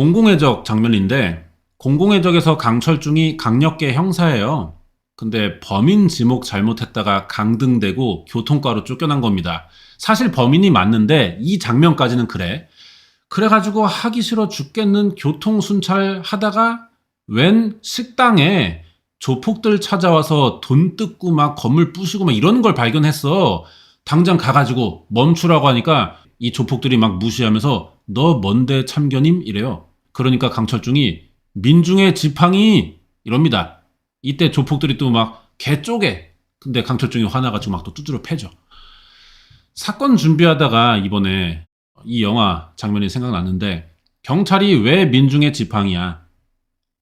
공공의 적 장면인데 공공의 적에서 강철중이 강력계 형사예요. 근데 범인 지목 잘못했다가 강등되고 교통과로 쫓겨난 겁니다. 사실 범인이 맞는데 이 장면까지는 그래. 그래가지고 하기 싫어 죽겠는 교통순찰 하다가 웬 식당에 조폭들 찾아와서 돈 뜯고 막 건물 부수고 막 이러는 걸 발견했어. 당장 가가지고 멈추라고 하니까 이 조폭들이 막 무시하면서 너 뭔데 참견임? 이래요. 그러니까 강철중이 민중의 지팡이 이럽니다. 이때 조폭들이 또 막 개 쪼개. 근데 강철중이 화나가지고 막 또 두드려 패죠. 사건 준비하다가 이번에 이 영화 장면이 생각났는데 경찰이 왜 민중의 지팡이야?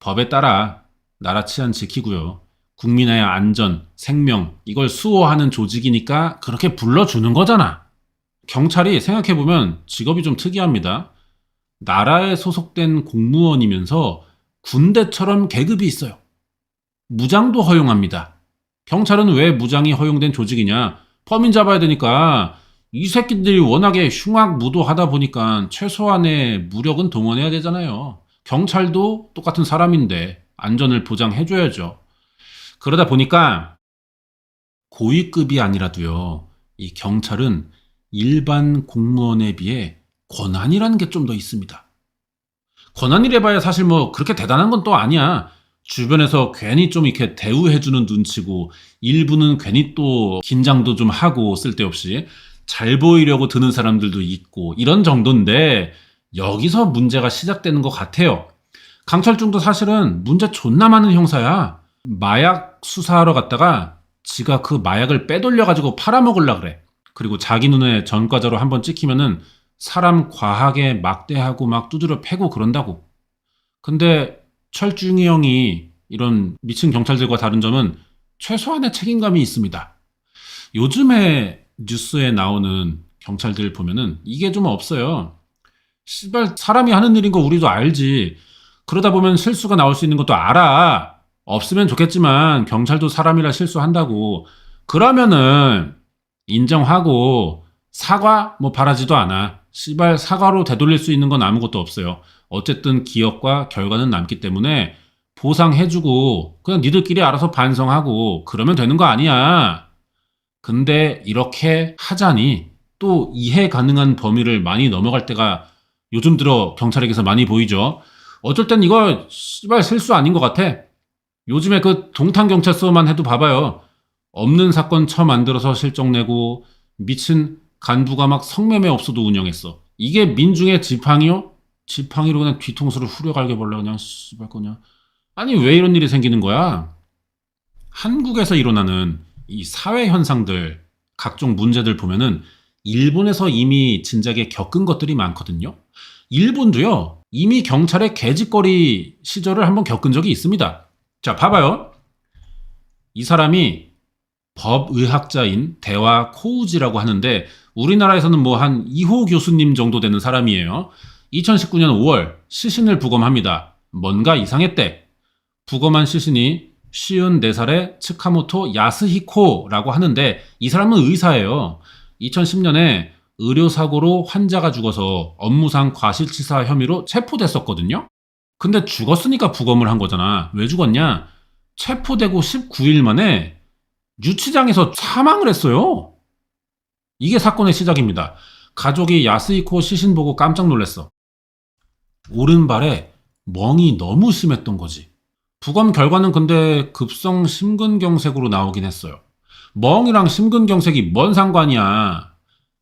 법에 따라 나라 치안 지키고요. 국민의 안전, 생명 이걸 수호하는 조직이니까 그렇게 불러주는 거잖아. 경찰이 생각해보면 직업이 좀 특이합니다. 나라에 소속된 공무원이면서 군대처럼 계급이 있어요. 무장도 허용합니다. 경찰은 왜 무장이 허용된 조직이냐? 범인 잡아야 되니까 이 새끼들이 워낙에 흉악무도하다 보니까 최소한의 무력은 동원해야 되잖아요. 경찰도 똑같은 사람인데 안전을 보장해줘야죠. 그러다 보니까 고위급이 아니라도요. 이 경찰은 일반 공무원에 비해 권한이라는 게 좀 더 있습니다. 권한이래봐야 사실 뭐 그렇게 대단한 건 또 아니야. 주변에서 괜히 좀 이렇게 대우해주는 눈치고 일부는 괜히 또 긴장도 좀 하고 쓸데없이 잘 보이려고 드는 사람들도 있고 이런 정도인데 여기서 문제가 시작되는 것 같아요. 강철중도 사실은 문제 존나 많은 형사야. 마약 수사하러 갔다가 지가 그 마약을 빼돌려가지고 팔아먹으려 그래. 그리고 자기 눈에 전과자로 한번 찍히면은 사람 과하게 막대하고 막 두드려 패고 그런다고. 근데 철중이 형이 이런 미친 경찰들과 다른 점은 최소한의 책임감이 있습니다. 요즘에 뉴스에 나오는 경찰들 보면은 이게 좀 없어요. 씨발 사람이 하는 일인 거 우리도 알지. 그러다 보면 실수가 나올 수 있는 것도 알아. 없으면 좋겠지만 경찰도 사람이라 실수한다고. 그러면은 인정하고 사과 뭐 바라지도 않아. 씨발 사과로 되돌릴 수 있는 건 아무것도 없어요. 어쨌든 기억과 결과는 남기 때문에 보상해주고 그냥 니들끼리 알아서 반성하고 그러면 되는 거 아니야. 근데 이렇게 하자니 또 이해 가능한 범위를 많이 넘어갈 때가 요즘 들어 경찰에게서 많이 보이죠. 어쩔 땐 이거 씨발 실수 아닌 것 같아. 요즘에 그 동탄경찰서만 해도 봐봐요. 없는 사건 처 만들어서 실적 내고 미친 간부가 막 성매매 업소도 운영했어. 이게 민중의 지팡이요? 지팡이로 그냥 뒤통수를 후려갈게 볼래 그냥 씨발 거냐. 아니 왜 이런 일이 생기는 거야? 한국에서 일어나는 이 사회 현상들, 각종 문제들 보면은 일본에서 이미 진작에 겪은 것들이 많거든요. 일본도요, 이미 경찰의 개짓거리 시절을 한번 겪은 적이 있습니다. 자, 봐봐요. 이 사람이 법의학자인 대화 코우지라고 하는데 우리나라에서는 뭐 한 2호 교수님 정도 되는 사람이에요. 2019년 5월 시신을 부검합니다. 뭔가 이상했대. 부검한 시신이 54살의 츠카모토 야스히코라고 하는데 이 사람은 의사예요. 2010년에 의료사고로 환자가 죽어서 업무상 과실치사 혐의로 체포됐었거든요. 근데 죽었으니까 부검을 한 거잖아. 왜 죽었냐? 체포되고 19일 만에 유치장에서 사망을 했어요. 이게 사건의 시작입니다. 가족이 야스히코 시신 보고 깜짝 놀랐어. 오른발에 멍이 너무 심했던 거지. 부검 결과는 근데 급성 심근경색으로 나오긴 했어요. 멍이랑 심근경색이 뭔 상관이야.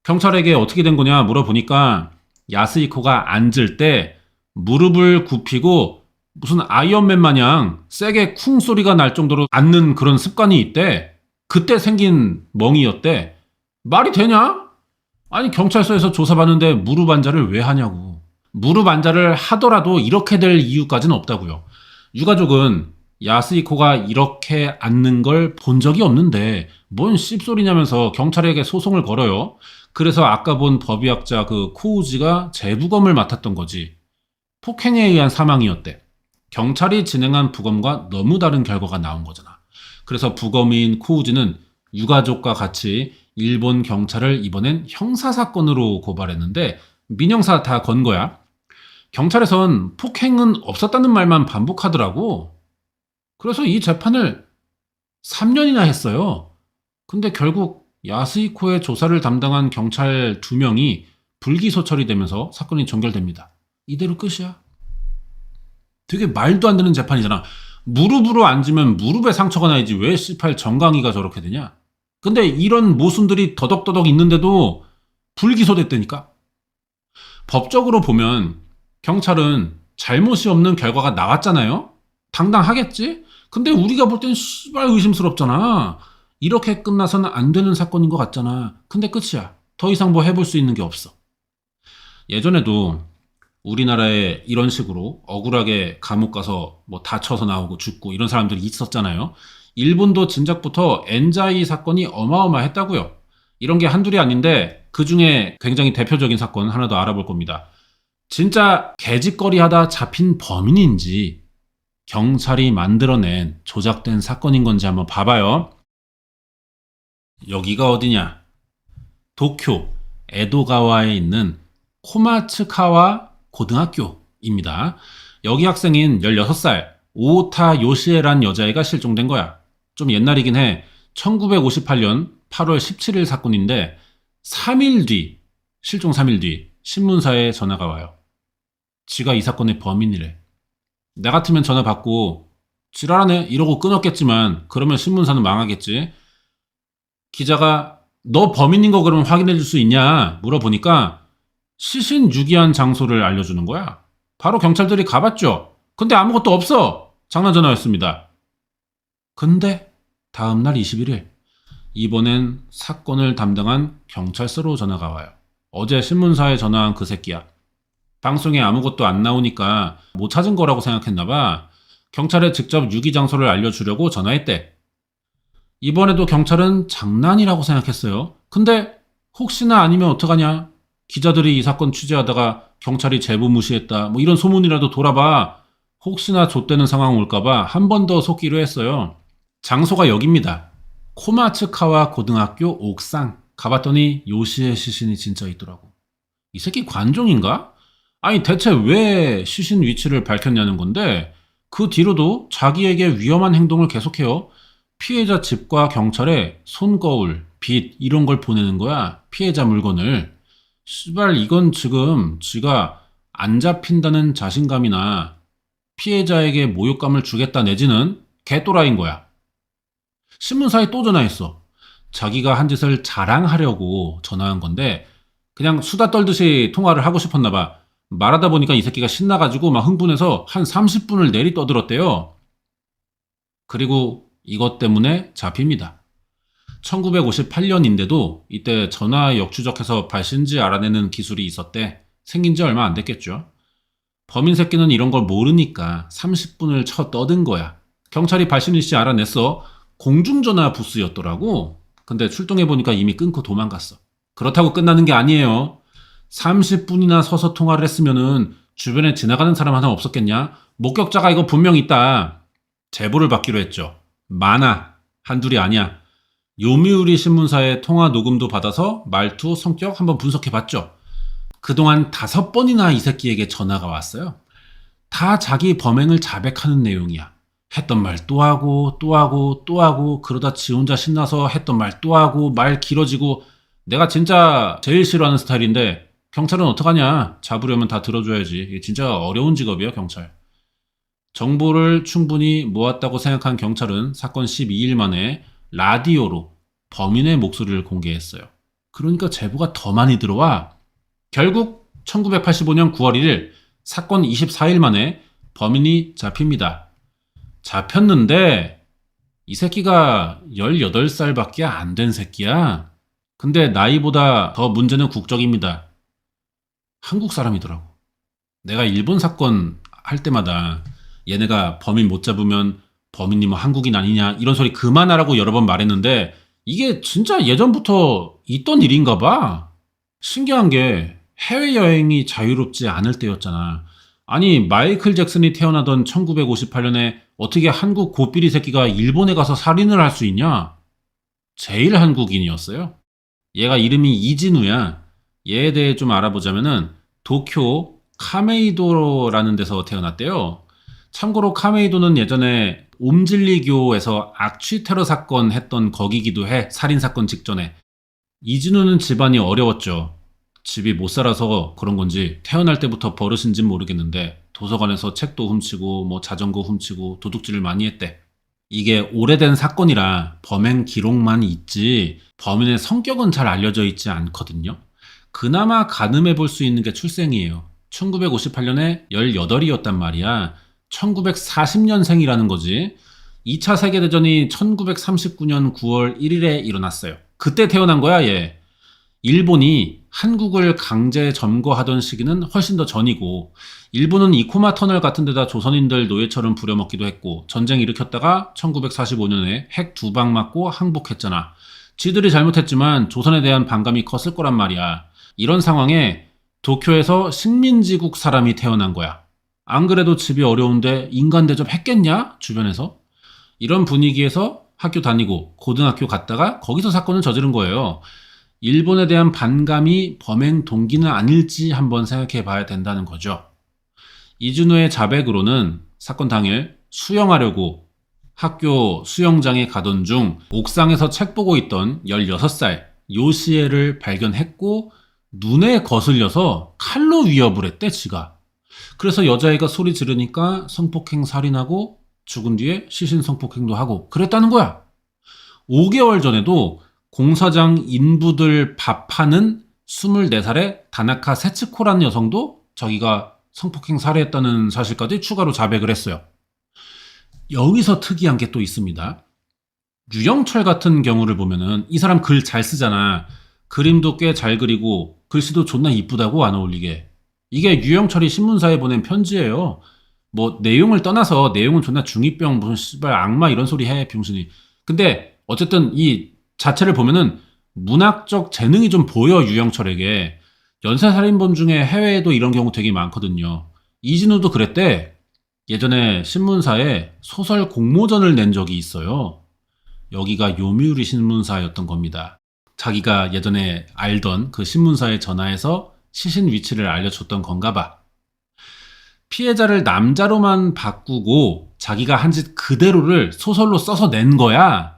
경찰에게 어떻게 된 거냐 물어보니까 야스히코가 앉을 때 무릎을 굽히고 무슨 아이언맨 마냥 세게 쿵 소리가 날 정도로 앉는 그런 습관이 있대. 그때 생긴 멍이었대. 말이 되냐? 아니 경찰서에서 조사받는데 무릎 안자를 왜 하냐고. 무릎 안자를 하더라도 이렇게 될 이유까지는 없다고요. 유가족은 야스히코가 이렇게 앉는 걸 본 적이 없는데 뭔 씹소리냐면서 경찰에게 소송을 걸어요. 그래서 아까 본 법의학자 그 코우지가 재부검을 맡았던 거지. 폭행에 의한 사망이었대. 경찰이 진행한 부검과 너무 다른 결과가 나온 거잖아. 그래서 부검인 코우지는 유가족과 같이 일본 경찰을 이번엔 형사사건으로 고발했는데 민형사 다 건 거야. 경찰에선 폭행은 없었다는 말만 반복하더라고. 그래서 이 재판을 3년이나 했어요. 근데 결국 야스히코의 조사를 담당한 경찰 2명이 불기소 처리되면서 사건이 종결됩니다. 이대로 끝이야. 되게 말도 안 되는 재판이잖아. 무릎으로 앉으면 무릎에 상처가 나야지 왜 씨팔 정강이가 저렇게 되냐? 근데 이런 모순들이 더덕더덕 있는데도 불기소됐다니까? 법적으로 보면 경찰은 잘못이 없는 결과가 나왔잖아요? 당당하겠지? 근데 우리가 볼 땐 씨발 의심스럽잖아. 이렇게 끝나서는 안 되는 사건인 것 같잖아. 근데 끝이야. 더 이상 뭐 해볼 수 있는 게 없어. 예전에도 우리나라에 이런 식으로 억울하게 감옥 가서 뭐 다쳐서 나오고 죽고 이런 사람들이 있었잖아요. 일본도 진작부터 엔자이 사건이 어마어마했다고요. 이런 게 한둘이 아닌데 그 중에 굉장히 대표적인 사건 하나 더 알아볼 겁니다. 진짜 개짓거리 하다 잡힌 범인인지 경찰이 만들어낸 조작된 사건인 건지 한번 봐봐요. 여기가 어디냐? 도쿄 에도가와에 있는 코마츠카와 고등학교입니다. 여기 학생인 16살 오타 요시에란 여자애가 실종된 거야. 좀 옛날이긴 해. 1958년 8월 17일 사건인데 3일 뒤, 실종 3일 뒤 신문사에 전화가 와요. 지가 이 사건의 범인이래. 나 같으면 전화 받고 지랄하네 이러고 끊었겠지만 그러면 신문사는 망하겠지. 기자가 너 범인인 거 그러면 확인해 줄 수 있냐 물어보니까 시신 유기한 장소를 알려주는 거야. 바로 경찰들이 가봤죠. 근데 아무것도 없어. 장난 전화였습니다. 근데 다음날 21일 이번엔 사건을 담당한 경찰서로 전화가 와요. 어제 신문사에 전화한 그 새끼야. 방송에 아무것도 안 나오니까 못 찾은 거라고 생각했나봐. 경찰에 직접 유기 장소를 알려주려고 전화했대. 이번에도 경찰은 장난이라고 생각했어요. 근데 혹시나 아니면 어떡하냐? 기자들이 이 사건 취재하다가 경찰이 제보 무시했다. 뭐 이런 소문이라도 돌아봐. 혹시나 좆되는 상황 올까봐 한 번 더 속기로 했어요. 장소가 여기입니다. 코마츠카와 고등학교 옥상. 가봤더니 요시의 시신이 진짜 있더라고. 이 새끼 관종인가? 아니 대체 왜 시신 위치를 밝혔냐는 건데 그 뒤로도 자기에게 위험한 행동을 계속해요. 피해자 집과 경찰에 손거울, 빗 이런 걸 보내는 거야. 피해자 물건을. 씨발 이건 지금 지가 안 잡힌다는 자신감이나 피해자에게 모욕감을 주겠다 내지는 개또라이인 거야. 신문사에 또 전화했어. 자기가 한 짓을 자랑하려고 전화한 건데 그냥 수다 떨듯이 통화를 하고 싶었나 봐. 말하다 보니까 이 새끼가 신나가지고 막 흥분해서 한 30분을 내리 떠들었대요. 그리고 이것 때문에 잡힙니다. 1958년인데도 이때 전화 역추적해서 발신지 알아내는 기술이 있었대. 생긴 지 얼마 안 됐겠죠. 범인 새끼는 이런 걸 모르니까 30분을 쳐 떠든 거야. 경찰이 발신일시 알아냈어. 공중전화 부스였더라고. 근데 출동해보니까 이미 끊고 도망갔어. 그렇다고 끝나는 게 아니에요. 30분이나 서서 통화를 했으면은 주변에 지나가는 사람 하나 없었겠냐? 목격자가 이거 분명 있다. 제보를 받기로 했죠. 많아. 한둘이 아니야. 요미우리 신문사의 통화 녹음도 받아서 말투, 성격 한번 분석해봤죠. 그동안 5번이나 이 새끼에게 전화가 왔어요. 다 자기 범행을 자백하는 내용이야. 했던 말 또 하고 또 하고 또 하고 그러다 지 혼자 신나서 했던 말 또 하고 말 길어지고 내가 진짜 제일 싫어하는 스타일인데 경찰은 어떡하냐. 잡으려면 다 들어줘야지. 이게 진짜 어려운 직업이에요 경찰. 정보를 충분히 모았다고 생각한 경찰은 사건 12일 만에 라디오로 범인의 목소리를 공개했어요. 그러니까 제보가 더 많이 들어와. 결국 1985년 9월 1일 사건 24일 만에 범인이 잡힙니다. 잡혔는데 이 새끼가 18살밖에 안 된 새끼야. 근데 나이보다 더 문제는 국적입니다. 한국 사람이더라고. 내가 일본 사건 할 때마다 얘네가 범인 못 잡으면 범인이 뭐 한국인 아니냐 이런 소리 그만하라고 여러 번 말했는데 이게 진짜 예전부터 있던 일인가 봐. 신기한 게 해외여행이 자유롭지 않을 때였잖아. 아니 마이클 잭슨이 태어나던 1958년에 어떻게 한국 고삐리 새끼가 일본에 가서 살인을 할 수 있냐? 제일 한국인이었어요. 얘가 이름이 이진우야. 얘에 대해 좀 알아보자면은 도쿄 카메이도라는 데서 태어났대요. 참고로 카메이도는 예전에 옴질리교에서 악취 테러 사건 했던 거기기도 해. 살인 사건 직전에. 이진우는 집안이 어려웠죠. 집이 못 살아서 그런 건지 태어날 때부터 버릇인진 모르겠는데 도서관에서 책도 훔치고 뭐 자전거 훔치고 도둑질을 많이 했대. 이게 오래된 사건이라 범행 기록만 있지 범인의 성격은 잘 알려져 있지 않거든요. 그나마 가늠해 볼 수 있는 게 출생이에요. 1958년에 18이었단 말이야. 1940년생이라는 거지. 2차 세계대전이 1939년 9월 1일에 일어났어요. 그때 태어난 거야, 얘. 일본이 한국을 강제 점거하던 시기는 훨씬 더 전이고, 일본은 이코마 터널 같은 데다 조선인들 노예처럼 부려먹기도 했고, 전쟁 일으켰다가 1945년에 핵 2방 맞고 항복했잖아. 지들이 잘못했지만 조선에 대한 반감이 컸을 거란 말이야. 이런 상황에 도쿄에서 식민지국 사람이 태어난 거야. 안 그래도 집이 어려운데 인간 대접했겠냐? 주변에서. 이런 분위기에서 학교 다니고 고등학교 갔다가 거기서 사건을 저지른 거예요. 일본에 대한 반감이 범행 동기는 아닐지 한번 생각해 봐야 된다는 거죠. 이준호의 자백으로는 사건 당일 수영하려고 학교 수영장에 가던 중 옥상에서 책 보고 있던 16살 요시에를 발견했고 눈에 거슬려서 칼로 위협을 했대, 지가. 그래서 여자애가 소리 지르니까 성폭행 살인하고 죽은 뒤에 시신 성폭행도 하고 그랬다는 거야. 5개월 전에도 공사장 인부들 밥하는 24살의 다나카 세츠코라는 여성도 자기가 성폭행 살해했다는 사실까지 추가로 자백을 했어요. 여기서 특이한 게 또 있습니다. 유영철 같은 경우를 보면은 이 사람 글 잘 쓰잖아. 그림도 꽤 잘 그리고 글씨도 존나 이쁘다고 안 어울리게. 이게 유영철이 신문사에 보낸 편지예요. 뭐 내용을 떠나서 내용은 존나 중2병 무슨 씨발 악마 이런 소리 해 병신이. 근데 어쨌든 이 자체를 보면은 문학적 재능이 좀 보여 유영철에게. 연쇄살인범 중에 해외에도 이런 경우 되게 많거든요. 이진우도 그랬대. 예전에 신문사에 소설 공모전을 낸 적이 있어요. 여기가 요미우리 신문사였던 겁니다. 자기가 예전에 알던 그 신문사에 전화해서 시신 위치를 알려줬던 건가 봐. 피해자를 남자로만 바꾸고 자기가 한 짓 그대로를 소설로 써서 낸 거야.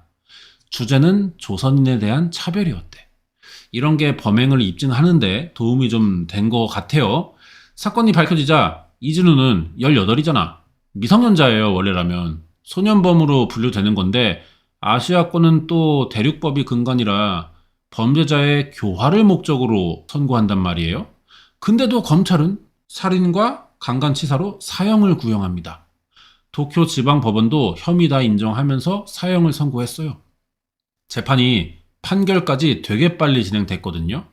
주제는 조선인에 대한 차별이었대. 이런 게 범행을 입증하는데 도움이 좀 된 것 같아요. 사건이 밝혀지자 이진우는 18이잖아. 미성년자예요, 원래라면. 소년범으로 분류되는 건데 아시아권은 또 대륙법이 근간이라 범죄자의 교화를 목적으로 선고한단 말이에요. 근데도 검찰은 살인과 강간치사로 사형을 구형합니다. 도쿄 지방법원도 혐의다 인정하면서 사형을 선고했어요. 재판이 판결까지 되게 빨리 진행됐거든요.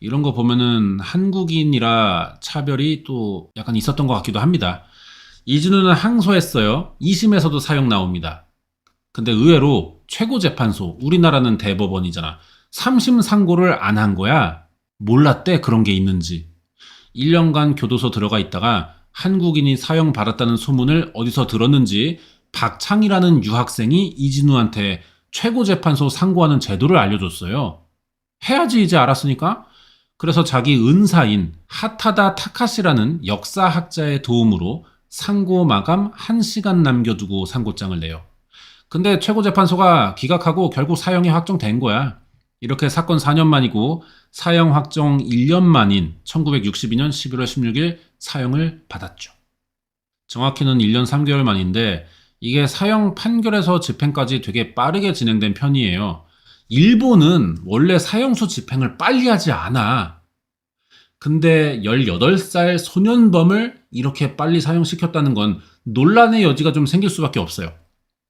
이런 거 보면은 한국인이라 차별이 또 약간 있었던 것 같기도 합니다. 이진우는 항소했어요. 2심에서도 사형 나옵니다. 근데 의외로 최고재판소, 우리나라는 대법원이잖아. 3심 상고를 안 한 거야. 몰랐대, 그런 게 있는지. 1년간 교도소 들어가 있다가 한국인이 사형 받았다는 소문을 어디서 들었는지 박창이라는 유학생이 이진우한테 최고재판소 상고하는 제도를 알려줬어요. 해야지 이제 알았으니까. 그래서 자기 은사인 하타다 타카시라는 역사학자의 도움으로 상고 마감 1시간 남겨두고 상고장을 내요. 근데 최고재판소가 기각하고 결국 사형이 확정된 거야. 이렇게 사건 4년 만이고 사형 확정 1년 만인 1962년 11월 16일 사형을 받았죠. 정확히는 1년 3개월 만인데 이게 사형 판결에서 집행까지 되게 빠르게 진행된 편이에요. 일본은 원래 사형수 집행을 빨리 하지 않아. 근데 18살 소년범을 이렇게 빨리 사형시켰다는 건 논란의 여지가 좀 생길 수밖에 없어요.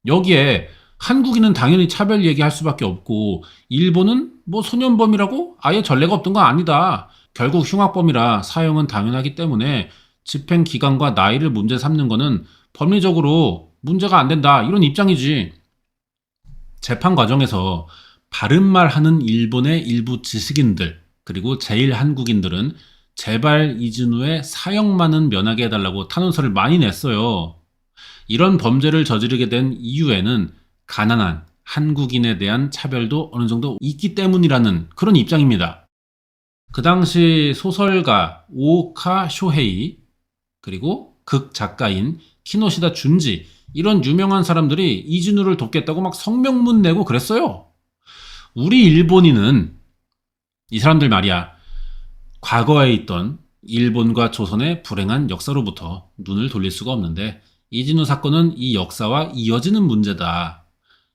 여기에 한국인은 당연히 차별 얘기할 수밖에 없고 일본은 뭐 소년범이라고 아예 전례가 없던 건 아니다. 결국 흉악범이라 사형은 당연하기 때문에 집행 기간과 나이를 문제 삼는 거는 법리적으로 문제가 안 된다. 이런 입장이지. 재판 과정에서 바른말 하는 일본의 일부 지식인들 그리고 제일 한국인들은 제발 이진우의 사형만은 면하게 해달라고 탄원서를 많이 냈어요. 이런 범죄를 저지르게 된 이유에는 가난한 한국인에 대한 차별도 어느 정도 있기 때문이라는 그런 입장입니다. 그 당시 소설가 오카 쇼헤이, 그리고 극 작가인 키노시다 준지, 이런 유명한 사람들이 이진우를 돕겠다고 막 성명문 내고 그랬어요. 우리 일본인은 이 사람들 말이야, 과거에 있던 일본과 조선의 불행한 역사로부터 눈을 돌릴 수가 없는데, 이진우 사건은 이 역사와 이어지는 문제다.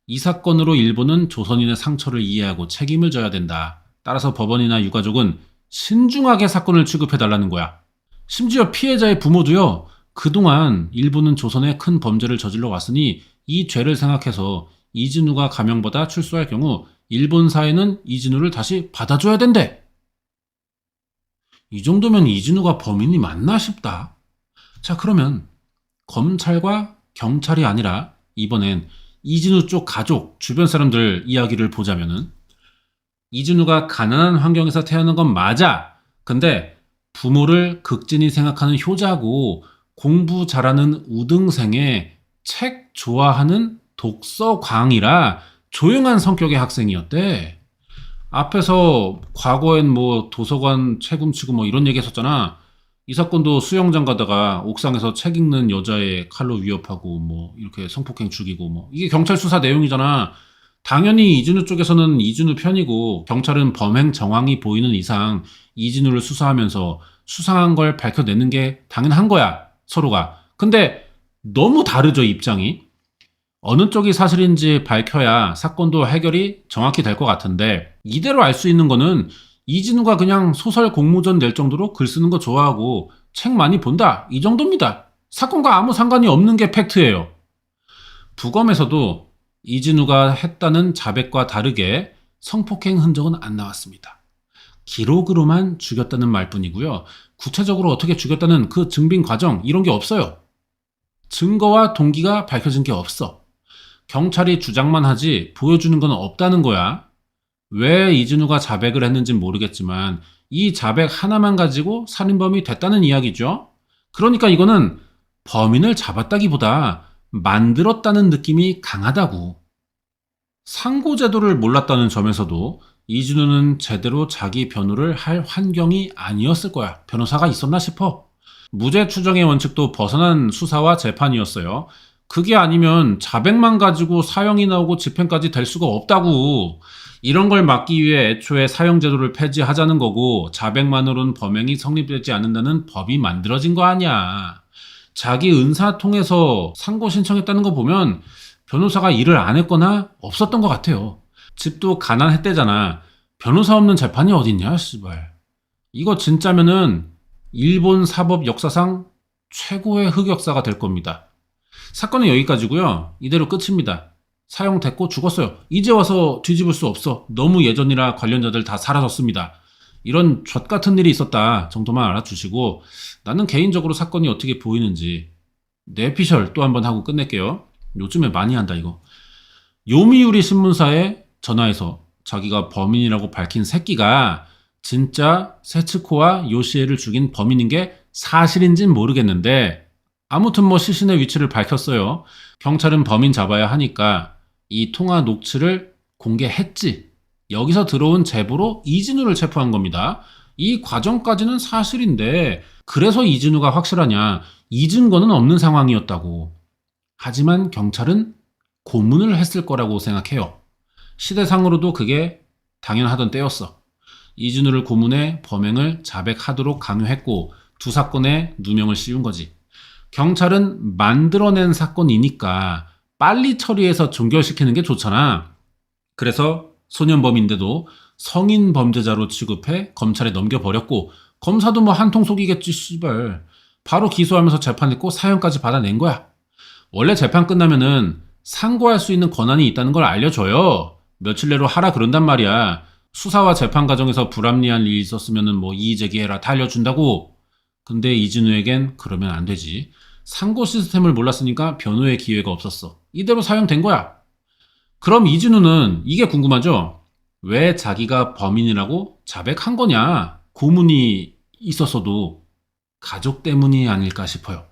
이 사건으로 일본은 조선인의 상처를 이해하고 책임을 져야 된다. 따라서 법원이나 유가족은 신중하게 사건을 취급해달라는 거야. 심지어 피해자의 부모도요, 그동안 일본은 조선에 큰 범죄를 저질러 왔으니 이 죄를 생각해서 이진우가 감형받아 출소할 경우 일본 사회는 이진우를 다시 받아줘야 된대. 이 정도면 이진우가 범인이 맞나 싶다. 자, 그러면 검찰과 경찰이 아니라 이번엔 이진우 쪽 가족, 주변 사람들 이야기를 보자면은, 이진우가 가난한 환경에서 태어난 건 맞아. 근데 부모를 극진히 생각하는 효자고 공부 잘하는 우등생에 책 좋아하는 독서광이라 조용한 성격의 학생이었대. 앞에서 과거엔 뭐 도서관 책 훔치고 뭐 이런 얘기 했었잖아. 이 사건도 수영장 가다가 옥상에서 책 읽는 여자의 칼로 위협하고 뭐 이렇게 성폭행 죽이고 뭐 이게 경찰 수사 내용이잖아. 당연히 이진우 쪽에서는 이진우 편이고 경찰은 범행 정황이 보이는 이상 이진우를 수사하면서 수상한 걸 밝혀내는 게 당연한 거야, 서로가. 근데 너무 다르죠, 입장이. 어느 쪽이 사실인지 밝혀야 사건도 해결이 정확히 될 것 같은데, 이대로 알 수 있는 거는 이진우가 그냥 소설 공모전 낼 정도로 글 쓰는 거 좋아하고 책 많이 본다, 이 정도입니다. 사건과 아무 상관이 없는 게 팩트예요. 부검에서도 이진우가 했다는 자백과 다르게 성폭행 흔적은 안 나왔습니다. 기록으로만 죽였다는 말뿐이고요. 구체적으로 어떻게 죽였다는 그 증빙 과정, 이런 게 없어요. 증거와 동기가 밝혀진 게 없어. 경찰이 주장만 하지 보여주는 건 없다는 거야. 왜 이진우가 자백을 했는지는 모르겠지만 이 자백 하나만 가지고 살인범이 됐다는 이야기죠. 그러니까 이거는 범인을 잡았다기보다 만들었다는 느낌이 강하다고. 상고제도를 몰랐다는 점에서도 이진우는 제대로 자기 변호를 할 환경이 아니었을 거야. 변호사가 있었나 싶어. 무죄 추정의 원칙도 벗어난 수사와 재판이었어요. 그게 아니면 자백만 가지고 사형이 나오고 집행까지 될 수가 없다고. 이런 걸 막기 위해 애초에 사형제도를 폐지하자는 거고, 자백만으로는 범행이 성립되지 않는다는 법이 만들어진 거 아니야. 자기 은사 통해서 상고 신청했다는 거 보면 변호사가 일을 안 했거나 없었던 것 같아요. 집도 가난했대잖아. 변호사 없는 재판이 어딨냐, 씨발. 이거 진짜면은 일본 사법 역사상 최고의 흑역사가 될 겁니다. 사건은 여기까지고요. 이대로 끝입니다. 사형됐고 죽었어요. 이제 와서 뒤집을 수 없어. 너무 예전이라 관련자들 다 사라졌습니다. 이런 젖같은 일이 있었다 정도만 알아주시고, 나는 개인적으로 사건이 어떻게 보이는지 뇌피셜 또 한번 하고 끝낼게요. 요즘에 많이 한다 이거. 요미우리 신문사에 전화해서 자기가 범인이라고 밝힌 새끼가 진짜 세츠코와 요시에를 죽인 범인인 게 사실인진 모르겠는데, 아무튼 뭐 시신의 위치를 밝혔어요. 경찰은 범인 잡아야 하니까 이 통화 녹취를 공개했지. 여기서 들어온 제보로 이진우를 체포한 겁니다. 이 과정까지는 사실인데 그래서 이진우가 확실하냐? 이 증거는 없는 상황이었다고. 하지만 경찰은 고문을 했을 거라고 생각해요. 시대상으로도 그게 당연하던 때였어. 이진우를 고문해 범행을 자백하도록 강요했고 두 사건에 누명을 씌운 거지. 경찰은 만들어낸 사건이니까 빨리 처리해서 종결시키는 게 좋잖아. 그래서 소년범인데도 성인 범죄자로 취급해 검찰에 넘겨버렸고, 검사도 뭐 한통 속이겠지 씨발. 바로 기소하면서 재판했고 사형까지 받아낸 거야. 원래 재판 끝나면은 상고할 수 있는 권한이 있다는 걸 알려줘요. 며칠 내로 하라 그런단 말이야. 수사와 재판 과정에서 불합리한 일이 있었으면은 뭐 이의제기해라 다 알려준다고. 근데 이진우에겐 그러면 안 되지. 상고 시스템을 몰랐으니까 변호의 기회가 없었어. 이대로 사형된 거야. 그럼 이진우는 이게 궁금하죠? 왜 자기가 범인이라고 자백한 거냐? 고문이 있었어도 가족 때문이 아닐까 싶어요.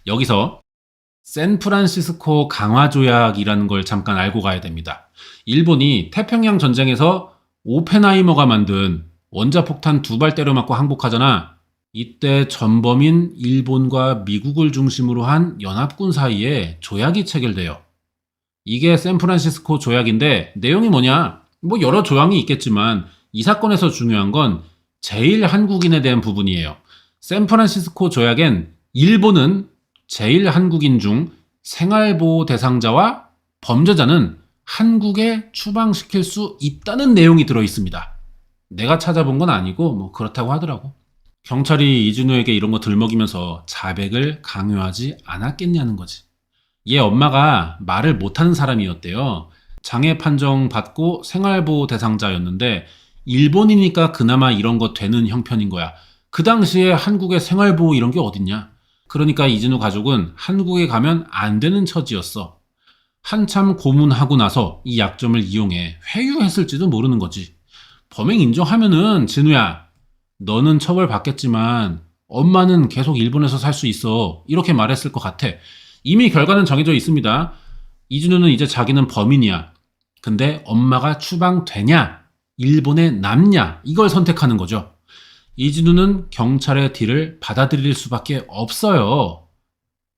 여기서 샌프란시스코 강화조약이라는 걸 잠깐 알고 가야 됩니다. 일본이 태평양 전쟁에서 오펜하이머가 만든 원자폭탄 2발 때려 맞고 항복하잖아. 이때 전범인 일본과 미국을 중심으로 한 연합군 사이에 조약이 체결돼요. 이게 샌프란시스코 조약인데 내용이 뭐냐? 뭐 여러 조항이 있겠지만 이 사건에서 중요한 건 제일 한국인에 대한 부분이에요. 샌프란시스코 조약엔 일본은 제일 한국인 중 생활보호 대상자와 범죄자는 한국에 추방시킬 수 있다는 내용이 들어 있습니다. 내가 찾아본 건 아니고 뭐 그렇다고 하더라고. 경찰이 이진우에게 이런 거 들먹이면서 자백을 강요하지 않았겠냐는 거지. 얘 엄마가 말을 못하는 사람이었대요. 장애 판정 받고 생활보호 대상자였는데 일본이니까 그나마 이런 거 되는 형편인 거야. 그 당시에 한국에 생활보호 이런 게 어딨냐. 그러니까 이진우 가족은 한국에 가면 안 되는 처지였어. 한참 고문하고 나서 이 약점을 이용해 회유했을지도 모르는 거지. 범행 인정하면은 진우야, 너는 처벌받겠지만 엄마는 계속 일본에서 살 수 있어. 이렇게 말했을 것 같아. 이미 결과는 정해져 있습니다. 이진우는 이제 자기는 범인이야. 근데 엄마가 추방되냐, 일본에 남냐, 이걸 선택하는 거죠. 이진우는 경찰의 딜을 받아들일 수밖에 없어요.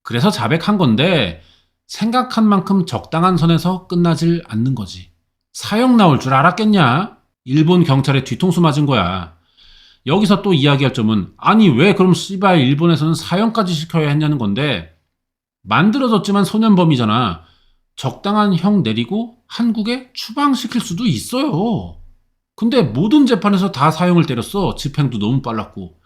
그래서 자백한 건데 생각한 만큼 적당한 선에서 끝나질 않는 거지. 사형 나올 줄 알았겠냐? 일본 경찰에 뒤통수 맞은 거야. 여기서 또 이야기할 점은 아니 왜 그럼 씨발 일본에서는 사형까지 시켜야 했냐는 건데 만들어졌지만 소년범이잖아. 적당한 형 내리고 한국에 추방시킬 수도 있어요. 근데 모든 재판에서 다 사형을 때렸어. 집행도 너무 빨랐고.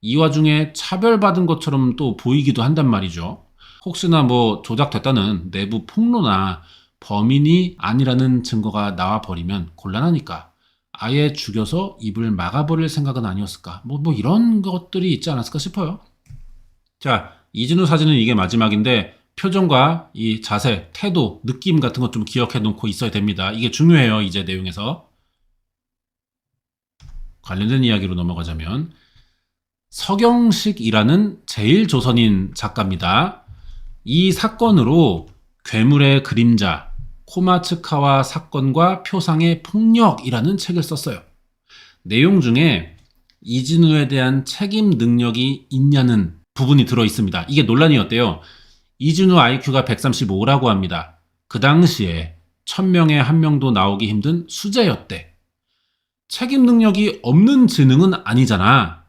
이 와중에 차별받은 것처럼 또 보이기도 한단 말이죠. 혹시나 뭐 조작됐다는 내부 폭로나 범인이 아니라는 증거가 나와버리면 곤란하니까 아예 죽여서 입을 막아버릴 생각은 아니었을까. 뭐 이런 것들이 있지 않았을까 싶어요. 자, 이진우 사진은 이게 마지막인데 표정과 이 자세, 태도, 느낌 같은 것 좀 기억해 놓고 있어야 됩니다. 이게 중요해요. 이제 내용에서. 관련된 이야기로 넘어가자면 서경식이라는 제일조선인 작가입니다. 이 사건으로 괴물의 그림자, 코마츠카와 사건과 표상의 폭력이라는 책을 썼어요. 내용 중에 이진우에 대한 책임 능력이 있냐는 부분이 들어 있습니다. 이게 논란이었대요. 이진우 IQ가 135라고 합니다. 그 당시에 1000명에 1명도 나오기 힘든 수재였대. 책임 능력이 없는 지능은 아니잖아.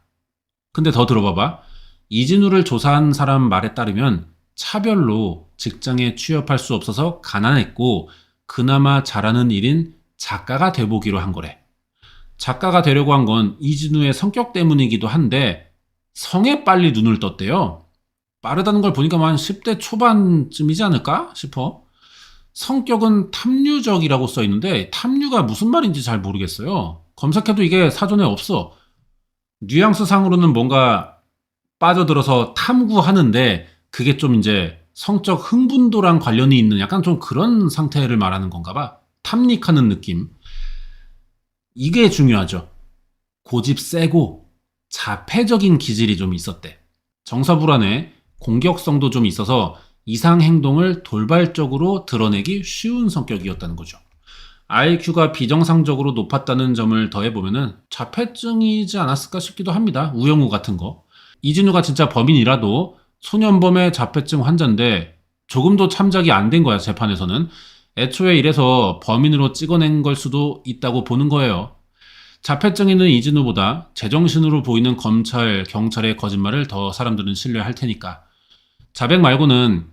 근데 더 들어봐봐. 이진우를 조사한 사람 말에 따르면 차별로 직장에 취업할 수 없어서 가난했고 그나마 잘하는 일인 작가가 돼보기로 한 거래. 작가가 되려고 한 건 이진우의 성격 때문이기도 한데 성에 빨리 눈을 떴대요. 빠르다는 걸 보니까 한 10대 초반쯤이지 않을까 싶어. 성격은 탐유적이라고 써있는데 탐유가 무슨 말인지 잘 모르겠어요. 검색해도 이게 사전에 없어. 뉘앙스 상으로는 뭔가 빠져들어서 탐구하는데 그게 좀 이제 성적 흥분도랑 관련이 있는 약간 좀 그런 상태를 말하는 건가 봐. 탐닉하는 느낌. 이게 중요하죠. 고집 세고 자폐적인 기질이 좀 있었대. 정서불안에 공격성도 좀 있어서 이상 행동을 돌발적으로 드러내기 쉬운 성격이었다는 거죠. IQ가 비정상적으로 높았다는 점을 더해보면 자폐증이지 않았을까 싶기도 합니다. 우영우 같은 거. 이진우가 진짜 범인이라도 소년범의 자폐증 환자인데 조금도 참작이 안 된 거야, 재판에서는. 애초에 이래서 범인으로 찍어낸 걸 수도 있다고 보는 거예요. 자폐증 있는 이진우보다 제정신으로 보이는 검찰, 경찰의 거짓말을 더 사람들은 신뢰할 테니까. 자백 말고는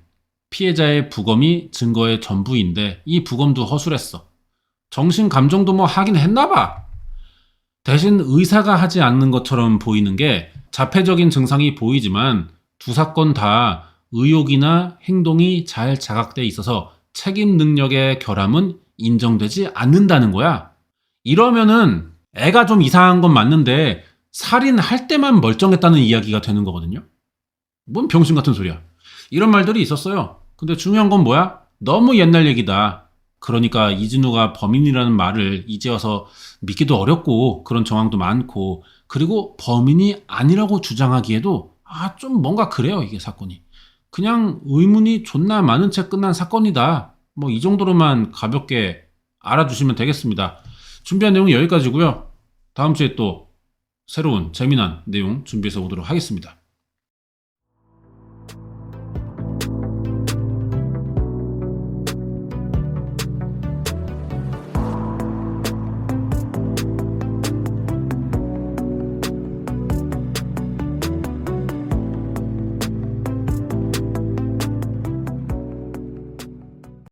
피해자의 부검이 증거의 전부인데 이 부검도 허술했어. 정신 감정도 뭐 하긴 했나 봐. 대신 의사가 하지 않는 것처럼 보이는 게 자폐적인 증상이 보이지만 두 사건 다 의욕이나 행동이 잘 자각돼 있어서 책임 능력의 결함은 인정되지 않는다는 거야. 이러면은 애가 좀 이상한 건 맞는데 살인할 때만 멀쩡했다는 이야기가 되는 거거든요. 뭔 병신 같은 소리야. 이런 말들이 있었어요. 근데 중요한 건 뭐야? 너무 옛날 얘기다. 그러니까 이진우가 범인이라는 말을 이제 와서 믿기도 어렵고 그런 정황도 많고 그리고 범인이 아니라고 주장하기에도 좀 뭔가 그래요, 이게 사건이. 그냥 의문이 존나 많은 채 끝난 사건이다. 뭐 이 정도로만 가볍게 알아주시면 되겠습니다. 준비한 내용은 여기까지고요. 다음 주에 또 새로운 재미난 내용 준비해서 오도록 하겠습니다.